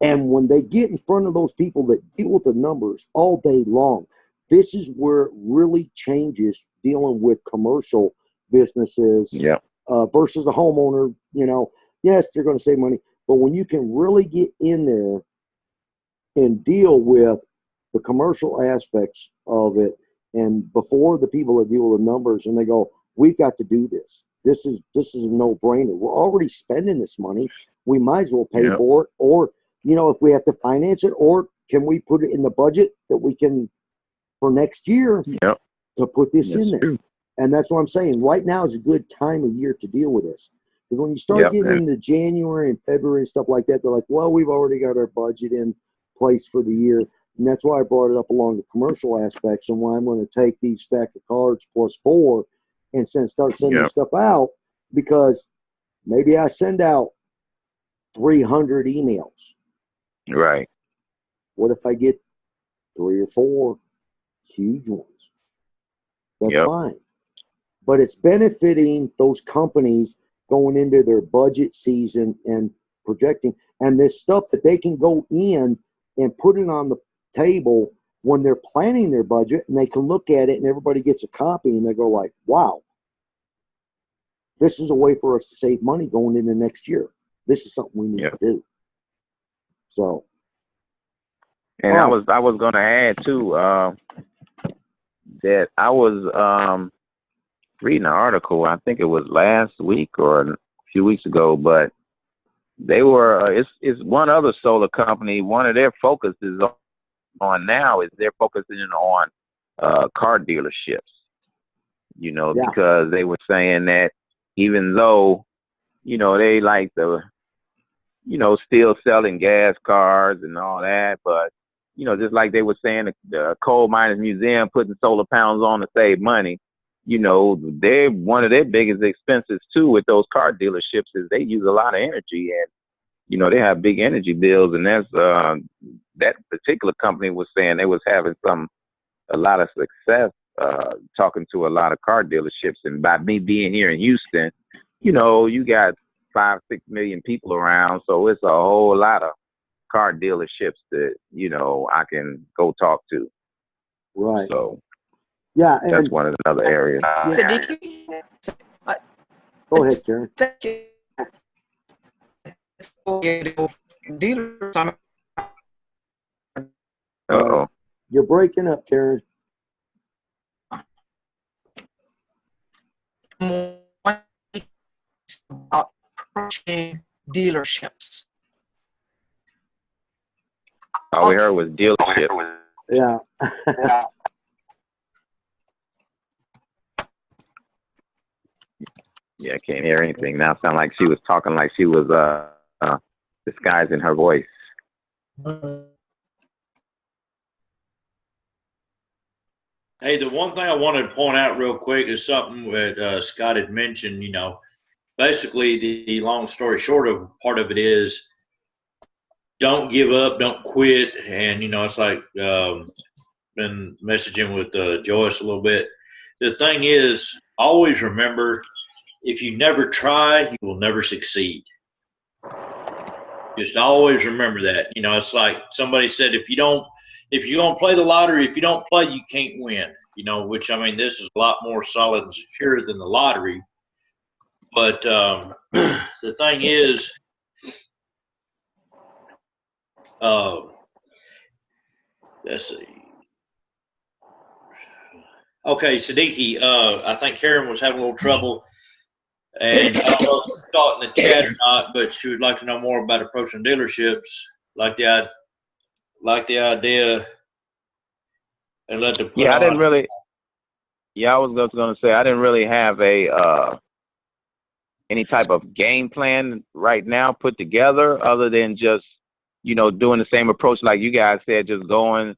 And when they get in front of those people that deal with the numbers all day long, this is where it really changes dealing with commercial businesses Yeah. versus the homeowner. Yes, they're going to save money, but when you can really get in there and deal with the commercial aspects of it, and before the people that deal with the numbers, and they go, we've got to do this. This is a no-brainer. We're already spending this money. We might as well pay Yep. for it, or if we have to finance it, or can we put it in the budget that we can for next year Yep. to put this in That's there. true. And that's what I'm saying. Right now is a good time of year to deal with this. Because when you start Yep, getting and- into January and February and stuff like that, they're like, well, we've already got our budget in place for the year. And that's why I brought it up along the commercial aspects, and why I'm going to take these stack of cards plus 4 and start sending Yep. stuff out, because maybe I send out 300 emails. Right. What if I get 3 or 4 huge ones? That's Yep. fine. But it's benefiting those companies going into their budget season and projecting, and this stuff that they can go in and put it on the table when they're planning their budget, and they can look at it and everybody gets a copy and they go like, wow, this is a way for us to save money going into next year. This is something we need Yep. to do. So, And All I right. was going to add too that I was reading an article. I think it was last week or a few weeks ago, but they were it's one other solar company. One of their focuses on now is they're focusing on car dealerships. Yeah. Because they were saying that even though they like the still selling gas cars and all that, but just like they were saying, the Coal Miners Museum putting solar panels on to save money. They're one of their biggest expenses too with those car dealerships is they use a lot of energy, and they have big energy bills, and that's that particular company was saying they was having a lot of success talking to a lot of car dealerships, and by me being here in Houston, you got 5-6 million people around, so it's a whole lot of car dealerships that I can go talk to. Right. So Yeah. that's And one of the other areas. Siddiqui, go ahead, Karen. thank you. Dealers, Uh-oh. You're breaking up, Karen. about approaching dealerships. All we heard was dealership. Yeah. Yeah, I can't hear anything now. Sound like she was talking like she was disguising her voice. Hey, the one thing I wanted to point out real quick is something that Scott had mentioned. Basically, the long story short of part of it is don't give up, don't quit. And, it's like been messaging with Joyce a little bit. The thing is, always remember, if you never try, you will never succeed. Just always remember that. It's like somebody said, if you don't play the lottery, if you don't play, you can't win. Which, this is a lot more solid and secure than the lottery. But the thing is, let's see. Okay, Siddiqui, I think Karen was having a little trouble. And I don't know if you saw it in the chat or not, but she would like to know more about approaching dealerships, like the idea and let to put Yeah, I on. didn't really. Yeah, I was just going to say I didn't really have a any type of game plan right now put together, other than just doing the same approach like you guys said, just going,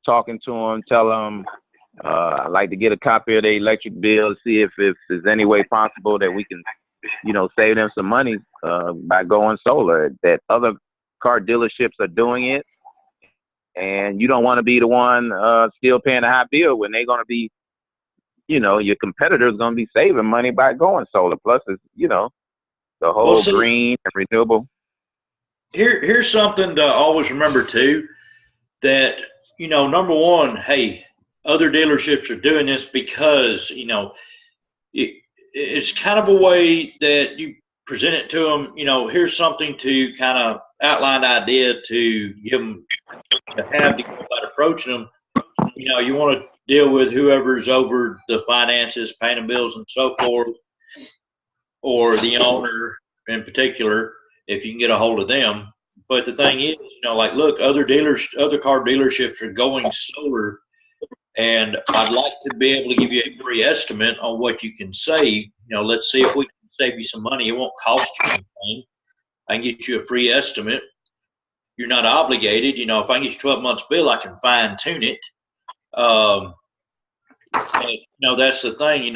talking to them, tell them I'd like to get a copy of their electric bill, see if there's any way possible that we can save them some money by going solar. That other car dealerships are doing it, and you don't want to be the one still paying a high bill when they're going to be, your competitor is going to be saving money by going solar. Plus, it's, the whole green and renewable. Here's something to always remember too, that, number one, hey, other dealerships are doing this because, it's kind of a way that you present it to them, here's something to kind of outline the idea to give them, to have to go about approaching them. You want to deal with whoever's over the finances, paying the bills and so forth, or the owner in particular, if you can get a hold of them. But the thing is, like, look, other car dealerships are going solar, and I'd like to be able to give you a free estimate on what you can save. Let's see if we can save you some money. It won't cost you anything. I can get you a free estimate. You're not obligated. If I can get you 12 months bill, I can fine tune it. But, that's the thing,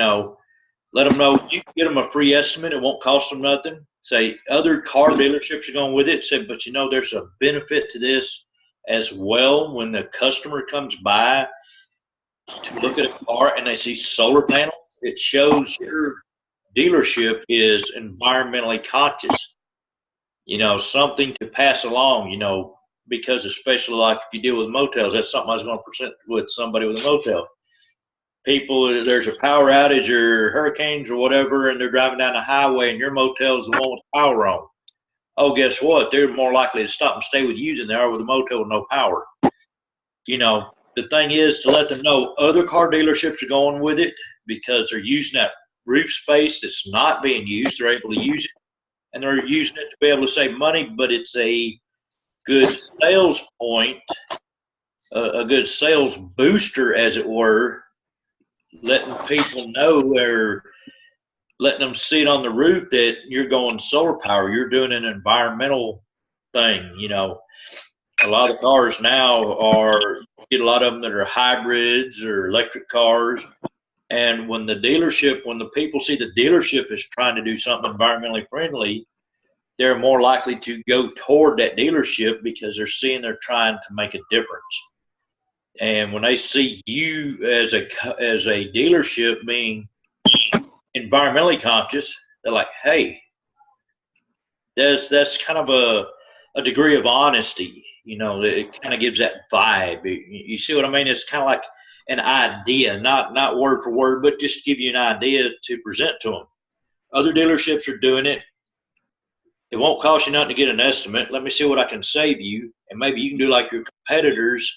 let them know you can get them a free estimate. It won't cost them nothing. Say other car dealerships are going with it. Say, but there's a benefit to this as well. When the customer comes by to look at a car and they see solar panels, it shows your dealership is environmentally conscious. Something to pass along, because especially like if you deal with motels, that's something I was going to present with somebody with a motel. People, there's a power outage or hurricanes or whatever, and they're driving down the highway, and your motel is the one with the power on. Oh, guess what? They're more likely to stop and stay with you than they are with a motel with no power. The thing is to let them know other car dealerships are going with it because they're using that roof space that's not being used. They're able to use it, and they're using it to be able to save money, but it's a good sales point, a good sales booster, as it were, letting people know or letting them see it on the roof that you're going solar power. You're doing an environmental thing. A lot of cars now get a lot of them that are hybrids or electric cars. And when the people see the dealership is trying to do something environmentally friendly, they're more likely to go toward that dealership because they're seeing they're trying to make a difference. And when they see you as a dealership being environmentally conscious, they're like, hey, that's kind of a degree of honesty. It kind of gives that vibe. You see what I mean? It's kind of like an idea, not word for word, but just give you an idea to present to them. Other dealerships are doing it. It won't cost you nothing to get an estimate. Let me see what I can save you. And maybe you can do like your competitors,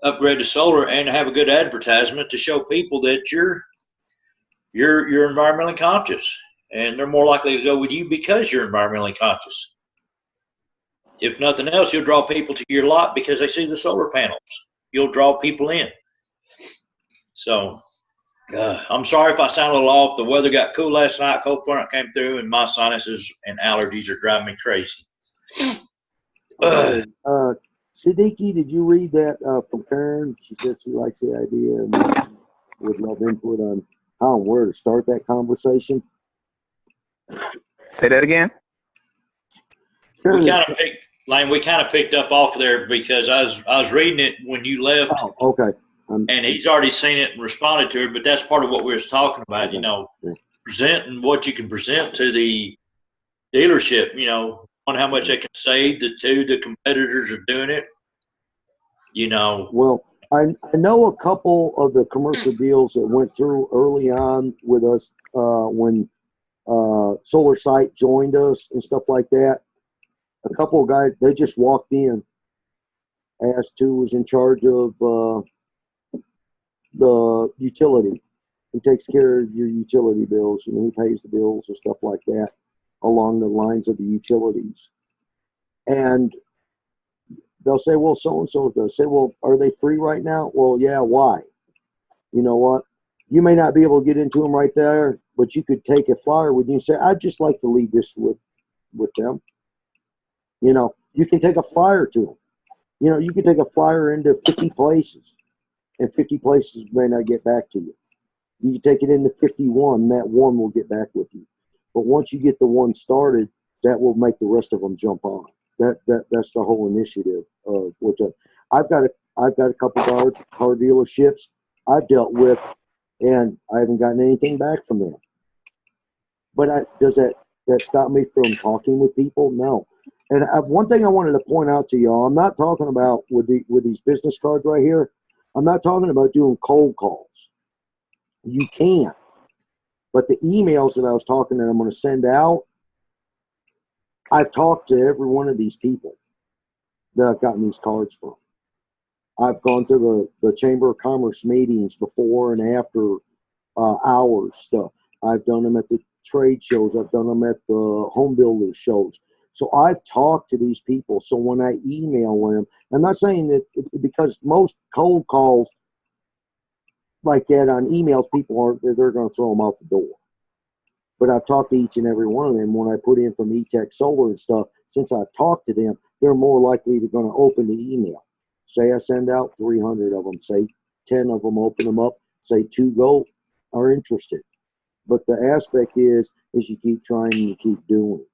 upgrade to solar and have a good advertisement to show people that you're environmentally conscious, and they're more likely to go with you because you're environmentally conscious. If nothing else, you'll draw people to your lot because they see the solar panels. You'll draw people in. So I'm sorry if I sound a little off. The weather got cool last night, cold front came through, and my sinuses and allergies are driving me crazy. Siddiqui, did you read that from Karen? She says she likes the idea and would love input on how and where to start that conversation. Say that again. Karen, we kind of picked up off there because I was reading it when you left. Oh, okay. And he's already seen it and responded to it, but that's part of what we was talking about, presenting what you can present to the dealership, on how much they can save, the competitors are doing it, Well, I know a couple of the commercial deals that went through early on with us when SolarSite joined us and stuff like that. A couple of guys, they just walked in, asked who was in charge of the utility, who takes care of your utility bills, you know, who pays the bills or stuff like that along the lines of the utilities. And they'll say, well, so-and-so does. Say, well, are they free right now? Well, yeah, why? You know what? You may not be able to get into them right there, but you could take a flyer with you and say, I'd just like to leave this with them. You know, you can take a flyer to them. You know, you can take a flyer into 50 places, and 50 places may not get back to you. You can take it into 51, that one will get back with you. But once you get the one started, that will make the rest of them jump on. That's the whole initiative of what I've got a couple car dealerships I've dealt with, and I haven't gotten anything back from them. But does that stop me from talking with people? No. And one thing I wanted to point out to y'all, I'm not talking about with these business cards right here. I'm not talking about doing cold calls. You can, but the emails that I was talking that I'm going to send out, I've talked to every one of these people that I've gotten these cards from. I've gone to the Chamber of Commerce meetings before and after hours stuff. I've done them at the trade shows. I've done them at the home builder shows. So I've talked to these people. So when I email them, I'm not saying that because most cold calls like that on emails, they're going to throw them out the door. But I've talked to each and every one of them. When I put in from E-Tech Solar and stuff, since I've talked to them, they're more likely to going to open the email. Say I send out 300 of them. Say 10 of them open them up. Say 2 are interested. But the aspect is you keep trying and you keep doing.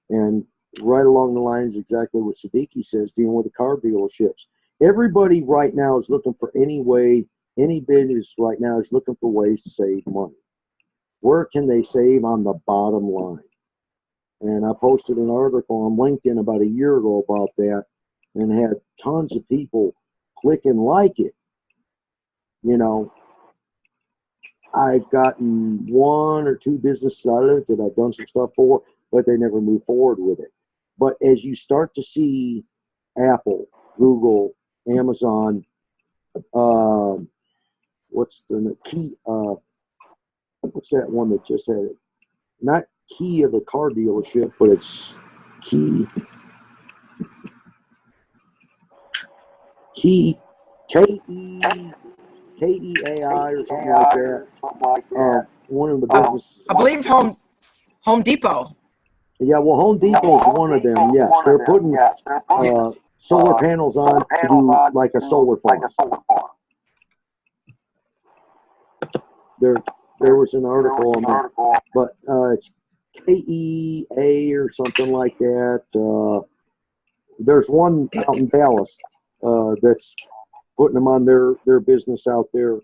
And right along the lines exactly what Siddiqui says, dealing with the car dealerships. Everybody right now is looking for any business right now is looking for ways to save money. Where can they save on the bottom line? And I posted an article on LinkedIn about a year ago about that and had tons of people click and like it. You know, I've gotten 1 or 2 businesses out of it that I've done some stuff for, but they never move forward with it. But as you start to see Apple, Google, Amazon, what's that one that just had it? Not Key of the car dealership, but it's Key KEAI or something like that. One of the businesses. I believe Home Depot. Yeah, well, Home Depot is one of them. Yes, they're putting solar panels on to do like a solar farm. There was an article on that, but it's KEA or something like that. There's one out in Dallas that's putting them on their business out there.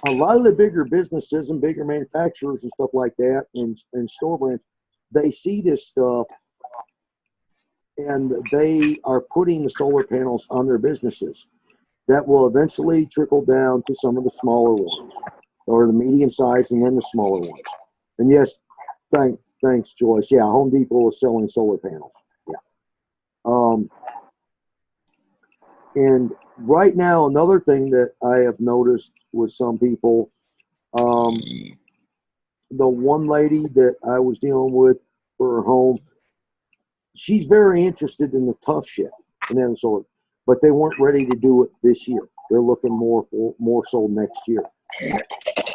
A lot of the bigger businesses and bigger manufacturers and stuff like that and store brands, they see this stuff and they are putting the solar panels on their businesses. That will eventually trickle down to some of the smaller ones or the medium size and then the smaller ones. And yes, thanks, Joyce. Yeah, Home Depot is selling solar panels. Yeah. And right now, another thing that I have noticed with some people, the one lady that I was dealing with for her home, she's very interested in the tough shed and that sort, but they weren't ready to do it this year. They're looking more so next year.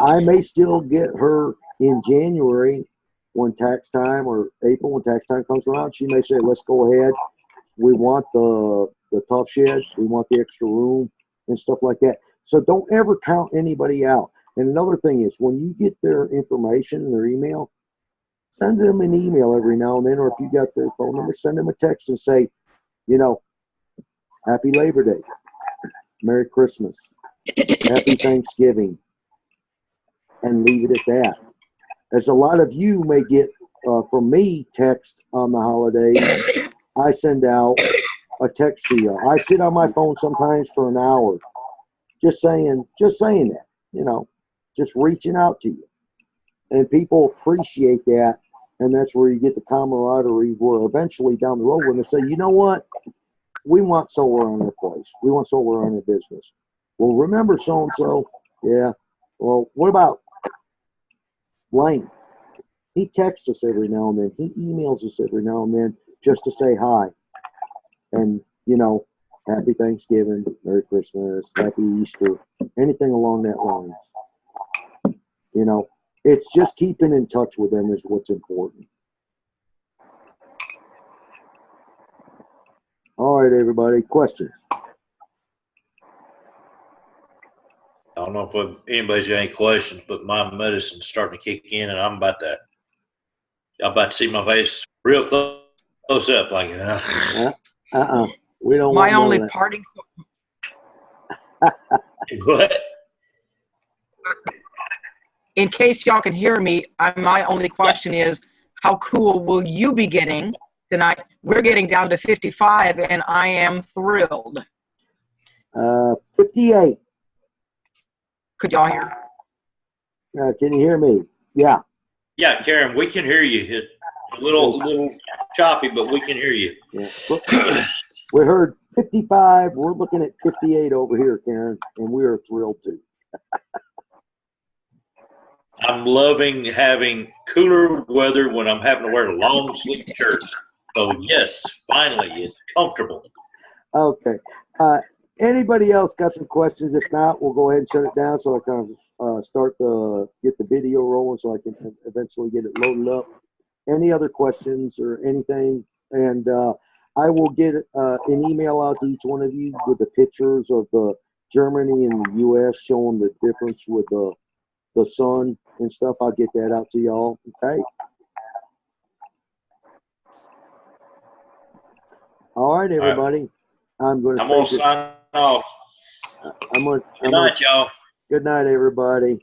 I may still get her in January when tax time or April when tax time comes around. She may say, let's go ahead. We want the tough shed. We want the extra room and stuff like that. So don't ever count anybody out. And another thing is when you get their information, their email, send them an email every now and then, or if you got their phone number, send them a text and say, you know, Happy Labor Day, Merry Christmas, Happy Thanksgiving, and leave it at that. As a lot of you may get from me text on the holidays, I send out a text to you. I sit on my phone sometimes for an hour, just saying that, you know, just reaching out to you. And people appreciate that, and that's where you get the camaraderie where eventually down the road when they say, you know what, we want solar on our place. We want solar on our business. Well, remember so-and-so? Yeah. Well, what about Lane. He texts us every now and then. He emails us every now and then just to say hi. And, you know, happy Thanksgiving, Merry Christmas, Happy Easter, anything along that lines. You know, it's just keeping in touch with them is what's important. All right, everybody, questions? I don't know if anybody's got any questions, but my medicine's starting to kick in, and I'm about to see my face real close up, like. We don't My want only none of that. parting, What? in case y'all can hear me, my only question is, how cool will you be getting tonight? We're getting down to 55, and I am thrilled. 58. Could y'all hear? Can you hear me? Yeah. Yeah, Karen, we can hear you. It's a little choppy, but we can hear you. Yeah. We heard 55. We're looking at 58 over here, Karen, and we are thrilled too. I'm loving having cooler weather when I'm having to wear long sleeve shirts. So yes, finally, it's comfortable. Okay. Anybody else got some questions? If not, we'll go ahead and shut it down so I can get the video rolling so I can eventually get it loaded up. Any other questions or anything? And I will get an email out to each one of you with the pictures of the Germany and the U.S. showing the difference with the sun and stuff. I'll get that out to y'all. Okay. All right, everybody. I'm going to sign off. I'm going Good night, y'all. Good night, everybody.